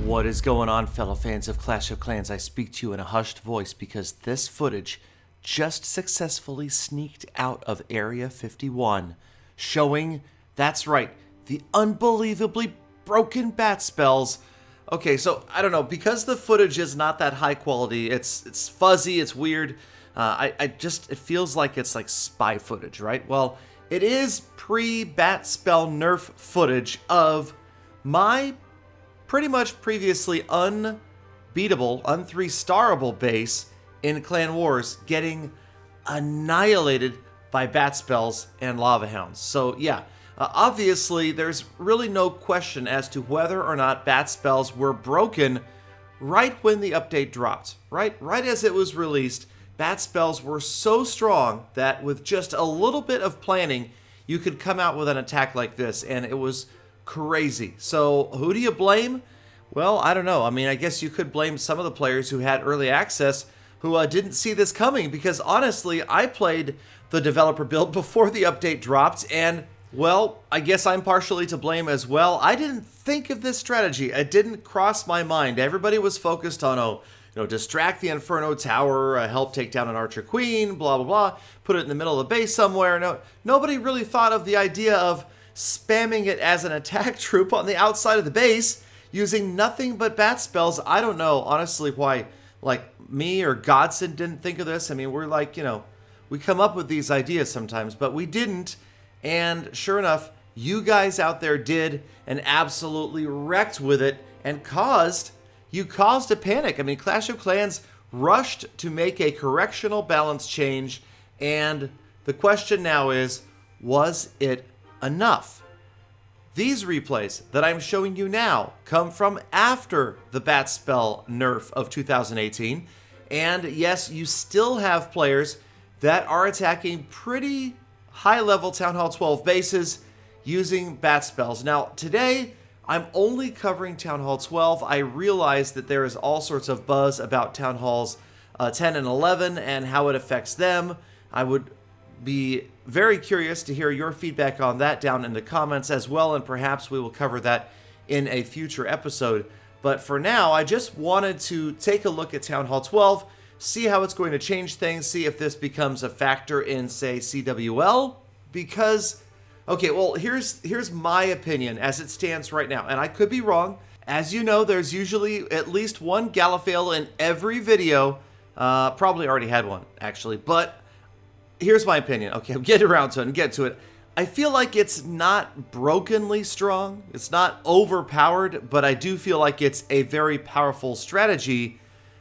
What is going on, fellow fans of Clash of Clans? I speak to you in a hushed voice because this footage just successfully sneaked out of Area 51, showing, that's right, the unbelievably broken bat spells. Okay, so, I don't know, because the footage is not that high quality, it's fuzzy, it's weird, it feels like it's like spy footage, right? Well, it is pre-bat spell nerf footage of my pretty much previously unbeatable, un-3-starable base in Clan Wars getting annihilated by bat spells and lava hounds. So yeah, obviously there's really no question as to whether or not bat spells were broken right when the update dropped. Right as it was released, bat spells were so strong that with just a little bit of planning, you could come out with an attack like this, and it was crazy. So who do you blame? Well, I don't know. I mean, I guess you could blame some of the players who had early access who didn't see this coming, because honestly, I played the developer build before the update dropped, and well, I guess I'm partially to blame as well. I didn't think of this strategy. It didn't cross my mind. Everybody was focused on, distract the Inferno Tower, help take down an Archer Queen, blah, blah, blah, put it in the middle of the base somewhere. Nobody really thought of the idea of spamming it as an attack troop on the outside of the base using nothing but bat spells. I don't know, honestly, why, me or Godson didn't think of this. I mean, we're we come up with these ideas sometimes, but we didn't. And sure enough, you guys out there did and absolutely wrecked with it and caused a panic. I mean, Clash of Clans rushed to make a correctional balance change, and the question now is, was it enough? These replays that I'm showing you now come from after the bat spell nerf of 2018, and yes, you still have players that are attacking pretty high-level Town Hall 12 bases using bat spells. Now, today, I'm only covering Town Hall 12. I realize that there is all sorts of buzz about Town Halls 10 and 11 and how it affects them. I would be very curious to hear your feedback on that down in the comments as well, and perhaps we will cover that in a future episode. But for now, I just wanted to take a look at Town Hall 12, see how it's going to change things, see if this becomes a factor in, say, CWL, because, okay, well, here's my opinion as it stands right now, and I could be wrong. As you know, there's usually at least one Galafail in every video. Probably already had one, actually, but here's my opinion. Okay, I'm getting around to it and get to it. I feel like it's not brokenly strong. It's not overpowered, but I do feel like it's a very powerful strategy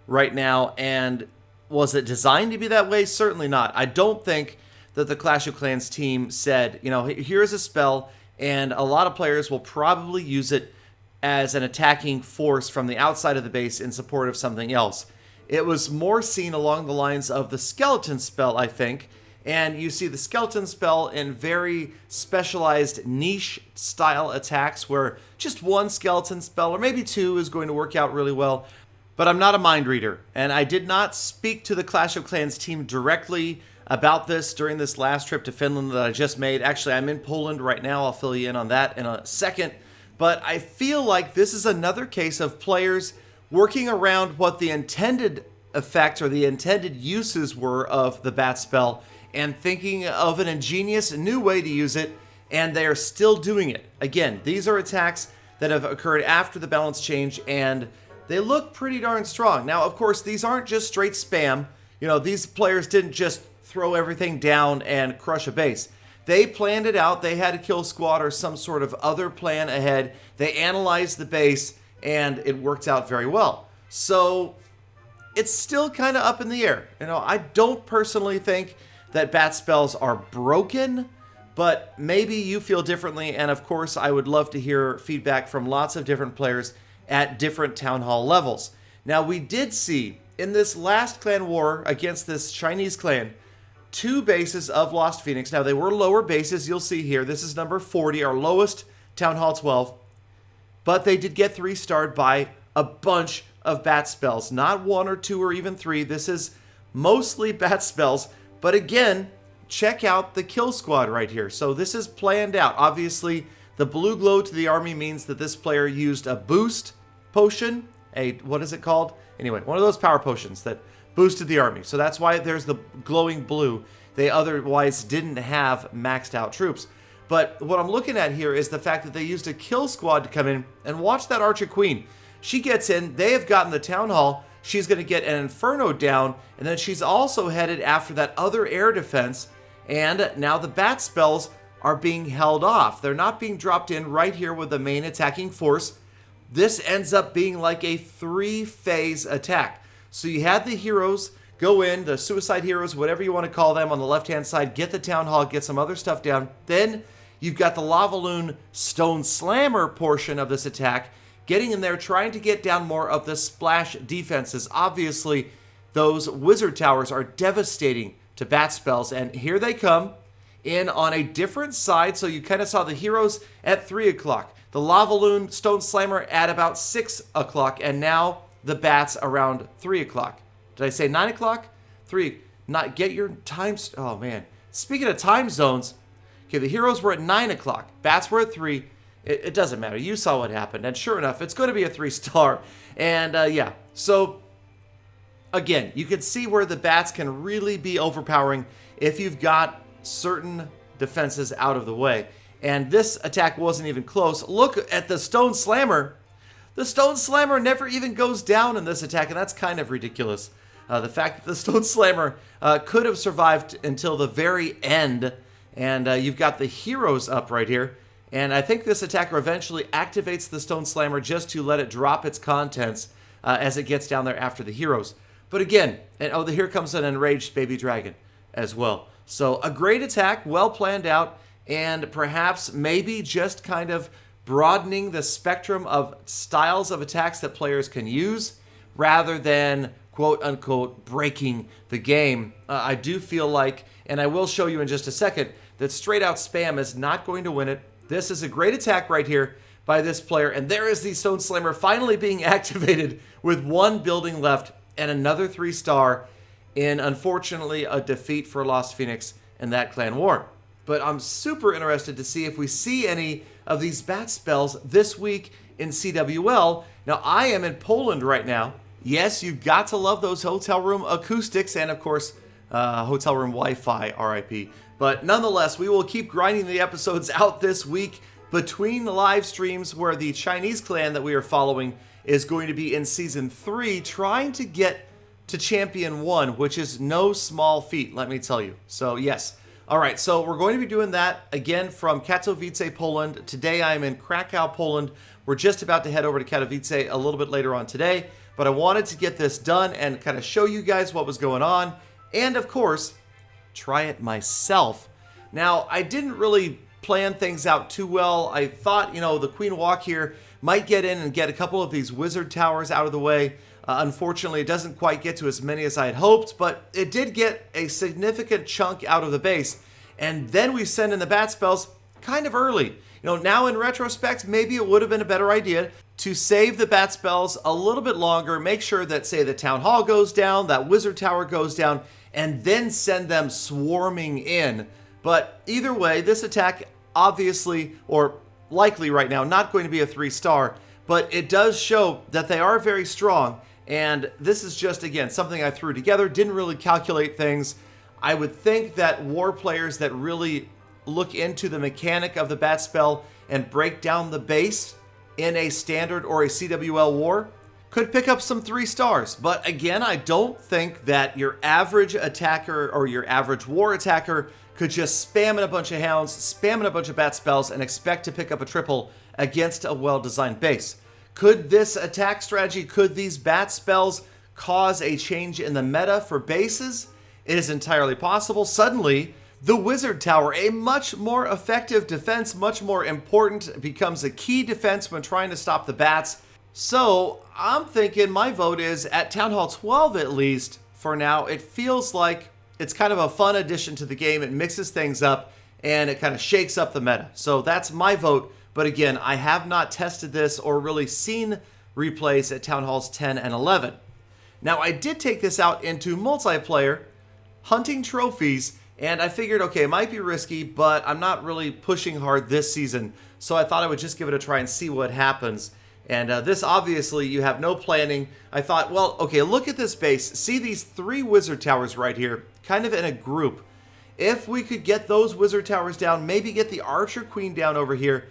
right now. And was it designed to be that way? Certainly not. I don't think that the Clash of Clans team said, here's a spell, and a lot of players will probably use it as an attacking force from the outside of the base in support of something else. It was more seen along the lines of the skeleton spell, I think. And you see the skeleton spell in very specialized niche style attacks where just one skeleton spell, or maybe two, is going to work out really well. But I'm not a mind reader, and I did not speak to the Clash of Clans team directly about this during this last trip to Finland that I just made. Actually, I'm in Poland right now. I'll fill you in on that in a second. But I feel like this is another case of players working around what the intended effects or the intended uses were of the bat spell and thinking of an ingenious new way to use it, and they are still doing it. Again, these are attacks that have occurred after the balance change, and they look pretty darn strong. Now, of course, these aren't just straight spam. These players didn't just throw everything down and crush a base. They planned it out. They had a kill squad or some sort of other plan ahead. They analyzed the base, and it worked out very well. So it's still kind of up in the air. I don't personally think that bat spells are broken, but maybe you feel differently, and of course I would love to hear feedback from lots of different players at different Town Hall levels. Now, we did see in this last clan war against this Chinese clan 2 bases of Lost Phoenix. Now, they were lower bases, you'll see here. This is number 40, our lowest Town Hall 12, but they did get 3-starred by a bunch of bat spells. Not 1 or 2 or even 3. This is mostly bat spells. But again, check out the kill squad right here. So this is planned out. Obviously, the blue glow to the army means that this player used a boost potion, what is it called? Anyway, one of those power potions that boosted the army. So that's why there's the glowing blue. They otherwise didn't have maxed out troops. But what I'm looking at here is the fact that they used a kill squad to come in and watch that Archer Queen. She gets in, they have gotten the Town Hall, she's going to get an Inferno down, and then she's also headed after that other air defense, and now the bat spells are being held off. They're not being dropped in right here with the main attacking force. This ends up being like a 3-phase attack. So you had the heroes go in, the suicide heroes, whatever you want to call them, on the left-hand side, get the Town Hall, get some other stuff down. Then you've got the Lava Loon Stone Slammer portion of this attack, getting in there, trying to get down more of the splash defenses. Obviously, those wizard towers are devastating to bat spells, and here they come in on a different side. So you kind of saw the heroes at 3 o'clock, the Lava Loon Stone Slammer at about 6 o'clock, and now the bats around 3 o'clock. Did I say 9 o'clock? 3. Not get your times. Oh, man. Speaking of time zones, okay, the heroes were at 9 o'clock. Bats were at 3. It doesn't matter. You saw what happened. And sure enough, it's going to be a 3-star. And yeah, so again, you can see where the bats can really be overpowering if you've got certain defenses out of the way. And this attack wasn't even close. Look at the Stone Slammer. The Stone Slammer never even goes down in this attack, and that's kind of ridiculous. The fact that the Stone Slammer could have survived until the very end, and you've got the heroes up right here, and I think this attacker eventually activates the Stone Slammer just to let it drop its contents as it gets down there after the heroes. But again, and here comes an enraged baby dragon as well. So a great attack, well planned out, and perhaps maybe just kind of broadening the spectrum of styles of attacks that players can use rather than quote-unquote breaking the game. I do feel like, and I will show you in just a second, that straight-out spam is not going to win it. This is a great attack right here by this player, and there is the Stone Slammer finally being activated with one building left and another 3-star in, unfortunately, a defeat for Lost Phoenix in that clan war. But I'm super interested to see if we see any of these bat spells this week in CWL. Now, I am in Poland right now. Yes, you've got to love those hotel room acoustics and, of course, hotel room Wi-Fi, RIP. But nonetheless, we will keep grinding the episodes out this week between the live streams where the Chinese clan that we are following is going to be in Season 3, trying to get to Champion 1, which is no small feat, let me tell you. So, yes. All right, so we're going to be doing that again from Katowice, Poland. Today I'm in Krakow, Poland. We're just about to head over to Katowice a little bit later on today, but I wanted to get this done and kind of show you guys what was going on, and of course, try it myself. Now, I didn't really plan things out too well. I thought, the Queen Walk here might get in and get a couple of these wizard towers out of the way. Unfortunately, it doesn't quite get to as many as I had hoped, but it did get a significant chunk out of the base. And then we send in the bat spells kind of early. Now in retrospect, maybe it would have been a better idea to save the bat spells a little bit longer, make sure that, say, the Town Hall goes down, that wizard tower goes down, and then send them swarming in. But either way, this attack obviously, or likely right now, not going to be a 3-star, but it does show that they are very strong. And this is just, again, something I threw together, didn't really calculate things. I would think that war players that really look into the mechanic of the bat spell and break down the base in a standard or a CWL war could pick up some 3-stars. But again, I don't think that your average attacker or your average war attacker could just spam in a bunch of hounds, spam in a bunch of bat spells, and expect to pick up a triple against a well-designed base. Could this attack strategy, could these bat spells cause a change in the meta for bases? It is entirely possible. Suddenly, the Wizard Tower, a much more effective defense, much more important, becomes a key defense when trying to stop the bats. So I'm thinking my vote is at Town Hall 12 at least for now. It feels like it's kind of a fun addition to the game. It mixes things up and it kind of shakes up the meta. So that's my vote. But again, I have not tested this or really seen replays at Town Halls 10 and 11. Now, I did take this out into multiplayer, hunting trophies, and I figured, okay, it might be risky, but I'm not really pushing hard this season, so I thought I would just give it a try and see what happens. And this, obviously, you have no planning. I thought, well, okay, look at this base. See these 3 wizard towers right here, kind of in a group. If we could get those wizard towers down, maybe get the archer queen down over here,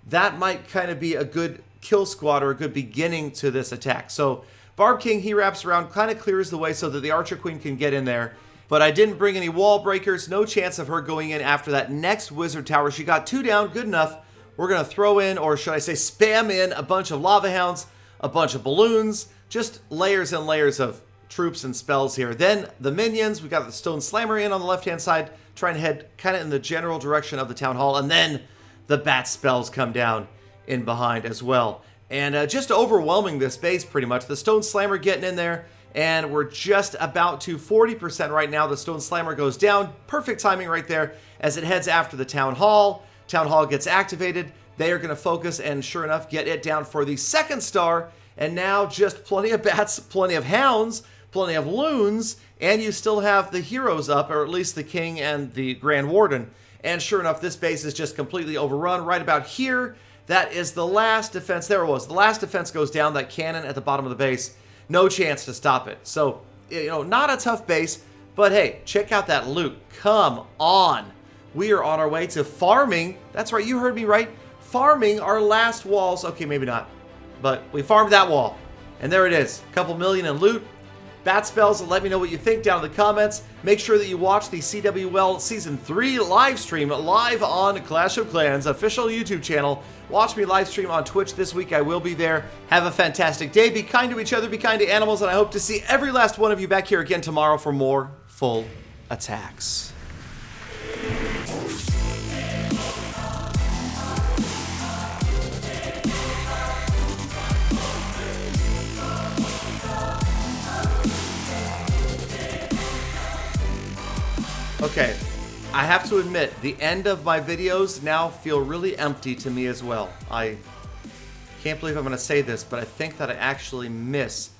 that might kind of be a good kill squad or a good beginning to this attack. So Barb King, he wraps around, kind of clears the way so that the archer queen can get in there. But I didn't bring any wall breakers. No chance of her going in after that next wizard tower. She got 2 down, good enough. We're going to throw in, or should I say spam in, a bunch of lava hounds, a bunch of balloons, just layers and layers of troops and spells here. Then the minions, we got the stone slammer in on the left-hand side, trying to head kind of in the general direction of the town hall. And then the bat spells come down in behind as well. And just overwhelming this base pretty much. The stone slammer getting in there. And we're just about to 40% right now. The stone slammer goes down. Perfect timing right there as it heads after the town hall. Town hall gets activated. They are going to focus and sure enough get it down for the 2nd star. And now just plenty of bats, plenty of hounds, plenty of loons, and you still have the heroes up, or at least the king and the Grand Warden. And sure enough, this base is just completely overrun right about here. That is the last defense. There it was. The last defense goes down, that cannon at the bottom of the base. No chance to stop it. So, you know, not a tough base, but hey, check out that loot. Come on. We are on our way to farming. That's right, you heard me right. Farming our last walls. Okay, maybe not, but we farmed that wall. And there it is. A couple million in loot. Bat spells, and let me know what you think down in the comments. Make sure that you watch the CWL Season 3 live stream live on Clash of Clans official YouTube channel. Watch me live stream on Twitch this week. I will be there. Have a fantastic day. Be kind to each other. Be kind to animals. And I hope to see every last one of you back here again tomorrow for more full attacks. Okay, I have to admit, the end of my videos now feel really empty to me as well. I can't believe I'm going to say this, but I think that I actually miss